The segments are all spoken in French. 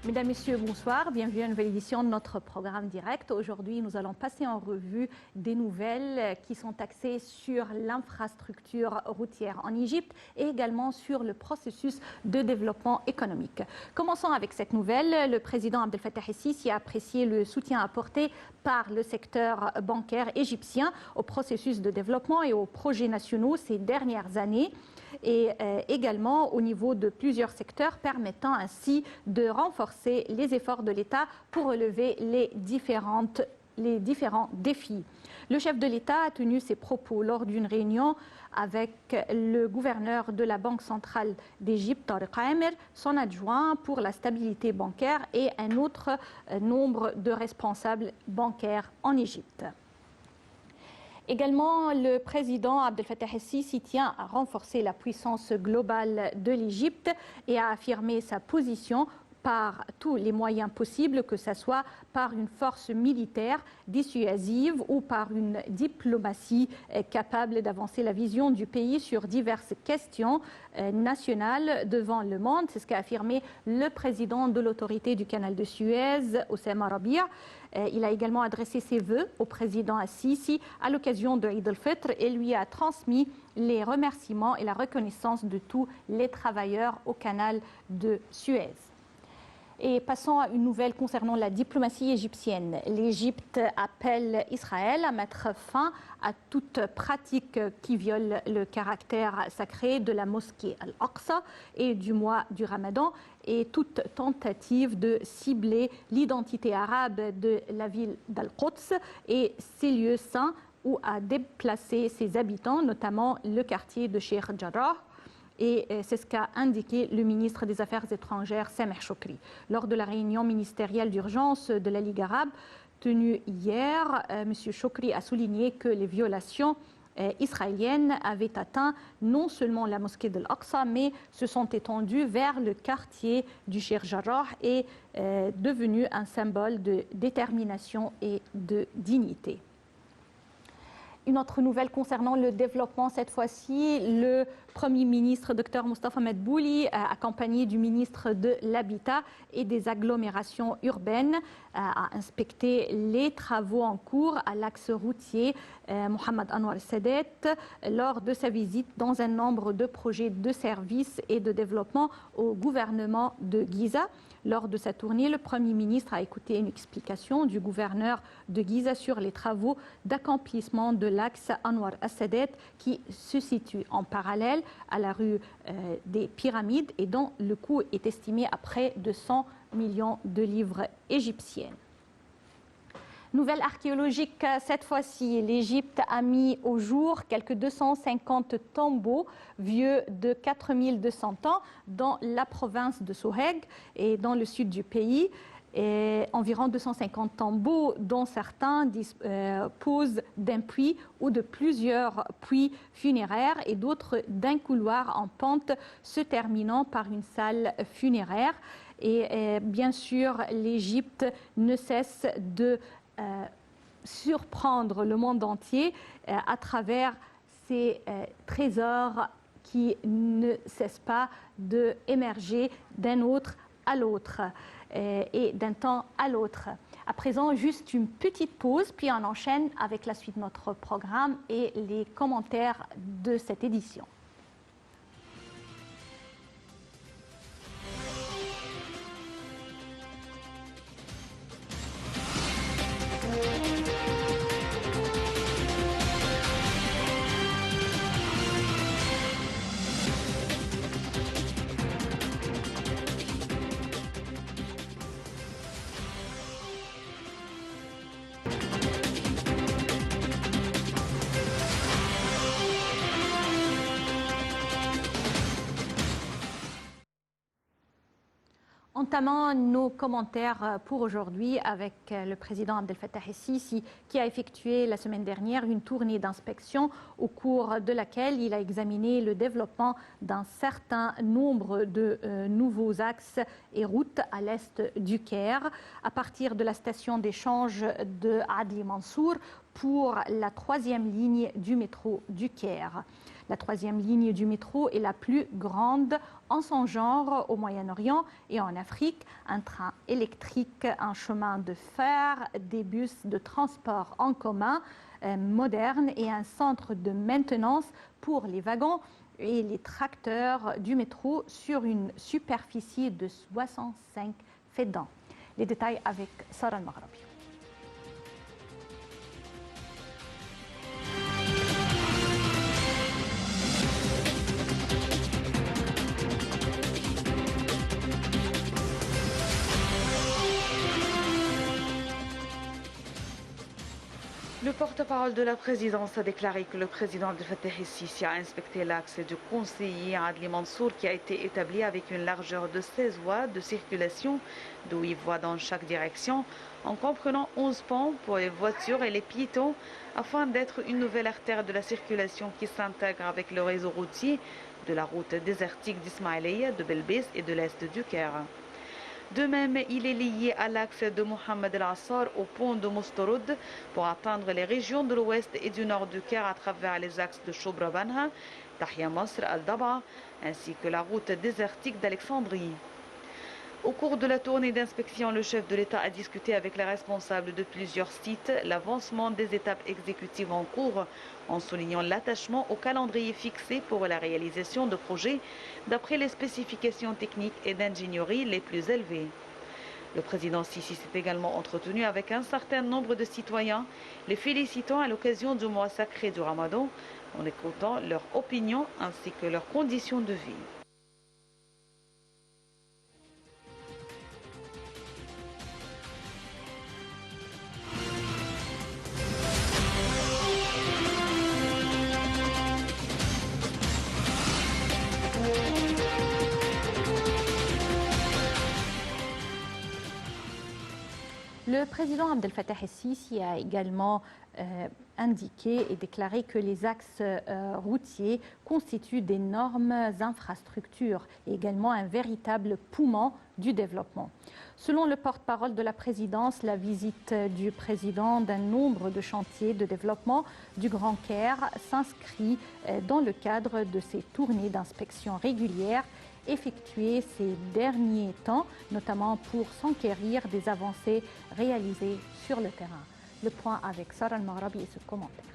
Mesdames, Messieurs, bonsoir. Bienvenue à une nouvelle édition de notre programme direct. Aujourd'hui, nous allons passer en revue des nouvelles qui sont axées sur l'infrastructure routière en Égypte et également sur le processus de développement économique. Commençons avec cette nouvelle. Le président Abdel Fattah el-Sisi a apprécié le soutien apporté par le secteur bancaire égyptien au processus de développement et aux projets nationaux ces dernières années, et également au niveau de plusieurs secteurs, permettant ainsi de renforcer les efforts de l'État pour relever les différents défis. Le chef de l'État a tenu ses propos lors d'une réunion avec le gouverneur de la Banque centrale d'Égypte, Tariq Amer, son adjoint pour la stabilité bancaire et un autre nombre de responsables bancaires en Égypte. Également, le président Abdel Fattah el-Sisi tient à renforcer la puissance globale de l'Égypte et à affirmer sa position par tous les moyens possibles, que ce soit par une force militaire dissuasive ou par une diplomatie capable d'avancer la vision du pays sur diverses questions nationales devant le monde. C'est ce qu'a affirmé le président de l'autorité du canal de Suez, Oussama Rabia. Il a également adressé ses vœux au président Al-Sisi à l'occasion de Eid al-Fitr et lui a transmis les remerciements et la reconnaissance de tous les travailleurs au canal de Suez. Et passons à une nouvelle concernant la diplomatie égyptienne. L'Égypte appelle Israël à mettre fin à toute pratique qui viole le caractère sacré de la mosquée Al-Aqsa et du mois du Ramadan, et toute tentative de cibler l'identité arabe de la ville d'Al-Quds et ses lieux saints, ou à déplacer ses habitants, notamment le quartier de Sheikh Jarrah. Et c'est ce qu'a indiqué le ministre des Affaires étrangères, Sameh Choukri. Lors de la réunion ministérielle d'urgence de la Ligue arabe tenue hier, M. Choukri a souligné que les violations israéliennes avaient atteint non seulement la mosquée de l'Aqsa, mais se sont étendues vers le quartier du Sheikh Jarrah et devenu un symbole de détermination et de dignité. Une autre nouvelle concernant le développement, cette fois-ci, le Premier ministre Dr Moustapha Madbouli, accompagné du ministre de l'Habitat et des agglomérations urbaines, a inspecté les travaux en cours à l'axe routier Mohamed Anwar Sadet lors de sa visite dans un nombre de projets de services et de développement au gouvernement de Giza. Lors de sa tournée, le Premier ministre a écouté une explication du gouverneur de Giza sur les travaux d'accomplissement de l'axe Anwar Sadet qui se situe en parallèle à la rue des Pyramides et dont le coût est estimé à près de 100 millions de livres égyptiennes. Nouvelle archéologique, cette fois-ci, l'Égypte a mis au jour quelques 250 tombeaux vieux de 4200 ans dans la province de Soheg et dans le sud du pays. Et environ 250 tombeaux, dont certains disposent d'un puits ou de plusieurs puits funéraires et d'autres d'un couloir en pente se terminant par une salle funéraire. Et bien sûr, l'Égypte ne cesse de surprendre le monde entier à travers ces trésors qui ne cessent pas d'émerger d'un autre à l'autre et d'un temps à l'autre. À présent, juste une petite pause, puis on enchaîne avec la suite de notre programme et les commentaires de cette édition. Entamons nos commentaires pour aujourd'hui avec le président Abdel Fattah el-Sisi qui a effectué la semaine dernière une tournée d'inspection au cours de laquelle il a examiné le développement d'un certain nombre de nouveaux axes et routes à l'est du Caire, à partir de la station d'échange de Adli Mansour pour la 3e ligne du métro du Caire. La troisième ligne du métro est la plus grande en son genre au Moyen-Orient et en Afrique. Un train électrique, un chemin de fer, des bus de transport en commun modernes et un centre de maintenance pour les wagons et les tracteurs du métro sur une superficie de 65 faidans. Les détails avec Sarah Al-Maghrabi. Le porte-parole de la présidence a déclaré que le président Abdel Fattah el-Sisi a inspecté l'axe du conseiller Adli Mansour qui a été établi avec une largeur de 16 voies de circulation, de 8 voies dans chaque direction, en comprenant 11 ponts pour les voitures et les piétons, afin d'être une nouvelle artère de la circulation qui s'intègre avec le réseau routier de la route désertique d'Ismaïlia, de Belbès et de l'est du Caire. De même, il est lié à l'axe de Mohamed El-Assar au pont de Mostoroud pour atteindre les régions de l'ouest et du nord du Caire à travers les axes de Shobra Banha, Tahia Masr Al-Daba, ainsi que la route désertique d'Alexandrie. Au cours de la tournée d'inspection, le chef de l'État a discuté avec les responsables de plusieurs sites l'avancement des étapes exécutives en cours, en soulignant l'attachement au calendrier fixé pour la réalisation de projets d'après les spécifications techniques et d'ingénierie les plus élevées. Le président Sisi s'est également entretenu avec un certain nombre de citoyens, les félicitant à l'occasion du mois sacré du Ramadan, en écoutant leurs opinions ainsi que leurs conditions de vie. Le président Abdel Fattah el-Sisi a également indiqué et déclaré que les axes routiers constituent d'énormes infrastructures et également un véritable poumon du développement. Selon le porte-parole de la présidence, la visite du président d'un nombre de chantiers de développement du Grand Caire s'inscrit dans le cadre de ces tournées d'inspection régulières effectuées ces derniers temps, notamment pour s'enquérir des avancées réalisées sur le terrain. Le point avec Sarah Al-Maghrabi et ce commentaire.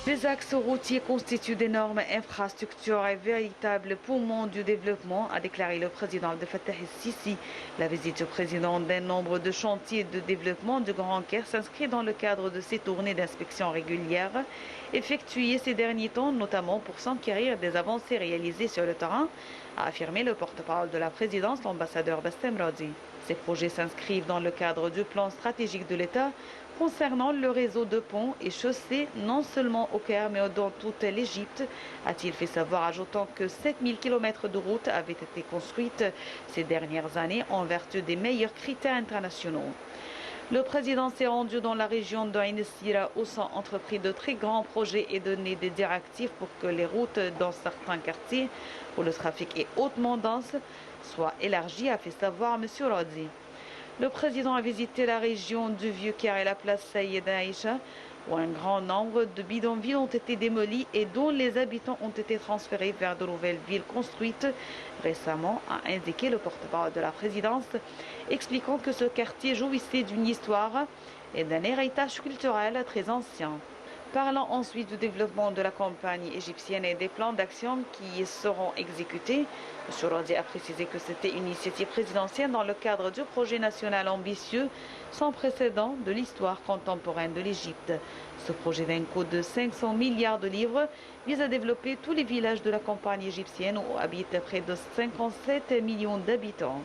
Les axes routiers constituent d'énormes infrastructures et véritables poumons du développement, a déclaré le président Abdel Fattah el-Sisi. La visite du président d'un nombre de chantiers de développement du Grand Caire s'inscrit dans le cadre de ces tournées d'inspection régulières effectuées ces derniers temps, notamment pour s'enquérir des avancées réalisées sur le terrain, a affirmé le porte-parole de la présidence, l'ambassadeur Bassem Radi. Ces projets s'inscrivent dans le cadre du plan stratégique de l'État concernant le réseau de ponts et chaussées, non seulement au Caire, mais dans toute l'Égypte, a-t-il fait savoir, ajoutant que 7000 km de routes avaient été construites ces dernières années en vertu des meilleurs critères internationaux. Le président s'est rendu dans la région d'Ain Sira où sont entrepris de très grands projets et donné des directives pour que les routes dans certains quartiers où le trafic est hautement dense soient élargies, a fait savoir M. Radi. Le président a visité la région du Vieux-Caire et la place Sayed Aïcha, où un grand nombre de bidonvilles ont été démolis et dont les habitants ont été transférés vers de nouvelles villes construites récemment, a indiqué le porte-parole de la présidence, expliquant que ce quartier jouissait d'une histoire et d'un héritage culturel très ancien. Parlant ensuite du développement de la campagne égyptienne et des plans d'action qui seront exécutés, M. Radi a précisé que c'était une initiative présidentielle dans le cadre du projet national ambitieux sans précédent de l'histoire contemporaine de l'Égypte. Ce projet d'un coût de 500 milliards de livres vise à développer tous les villages de la campagne égyptienne où habitent près de 57 millions d'habitants.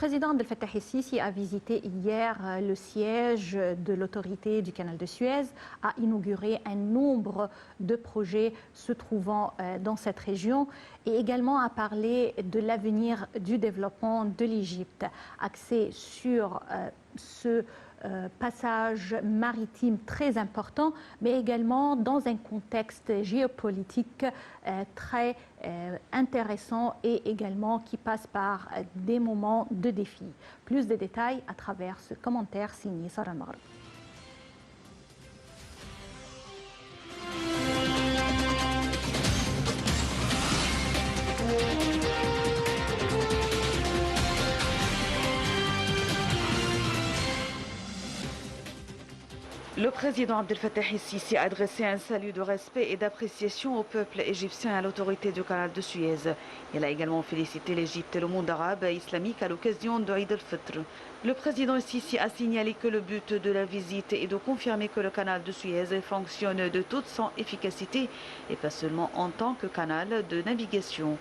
président Abdel Fattah el-Sisi a visité hier le siège de l'autorité du canal de Suez, a inauguré un nombre de projets se trouvant dans cette région et également a parlé de l'avenir du développement de l'Égypte, axé sur ce passage maritime très important, mais également dans un contexte géopolitique très intéressant et également qui passe par des moments de défi. Plus de détails à travers ce commentaire signé Sarah Maghreb. Le président Abdel Fattah el-Sisi a adressé un salut de respect et d'appréciation au peuple égyptien et à l'autorité du canal de Suez. Il a également félicité l'Égypte et le monde arabe et islamique à l'occasion de Eid al-Fitr. Le président el-Sisi a signalé que le but de la visite est de confirmer que le canal de Suez fonctionne de toute son efficacité et pas seulement en tant que canal de navigation.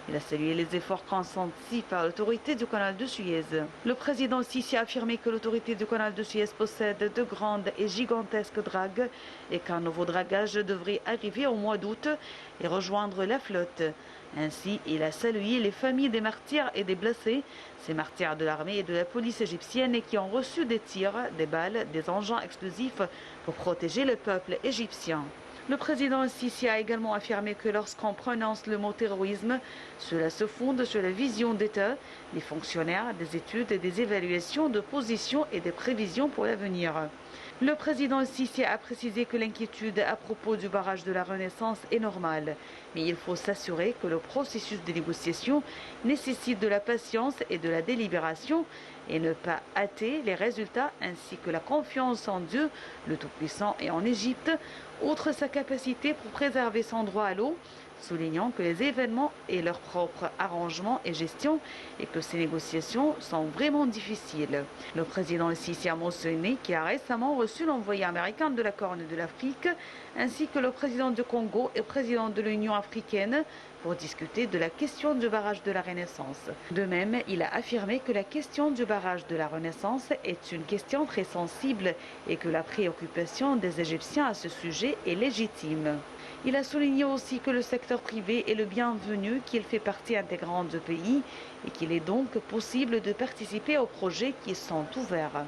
Il a salué les efforts consentis par l'autorité du canal de Suez. Le président el-Sisi a affirmé que l'autorité du canal de Suez possède de grandes et gigantesques dragues et qu'un nouveau dragage devrait arriver au mois d'août et rejoindre la flotte. Ainsi, il a salué les familles des martyrs et des blessés, ces martyrs de l'armée et de la police égyptienne qui ont reçu des tirs, des balles, des engins explosifs pour protéger le peuple égyptien. Le président el-Sisi a également affirmé que lorsqu'on prononce le mot terrorisme, cela se fonde sur la vision d'État, des fonctionnaires, des études, des évaluations de position et des prévisions pour l'avenir. Le président el-Sisi a précisé que l'inquiétude à propos du barrage de la Renaissance est normale, mais il faut s'assurer que le processus de négociation nécessite de la patience et de la délibération et ne pas hâter les résultats ainsi que la confiance en Dieu, le Tout-Puissant, et en Égypte, outre sa capacité pour préserver son droit à l'eau, soulignant que les événements et leur propre arrangement et gestion et que ces négociations sont vraiment difficiles. Le président el-Sisi a mentionné qu'il a récemment reçu l'envoyé américain de la Corne de l'Afrique ainsi que le président du Congo et le président de l'Union africaine pour discuter de la question du barrage de la Renaissance. De même, il a affirmé que la question du barrage de la Renaissance est une question très sensible et que la préoccupation des Égyptiens à ce sujet est légitime. Il a souligné aussi que le secteur privé est le bienvenu, qu'il fait partie intégrante du pays et qu'il est donc possible de participer aux projets qui sont ouverts.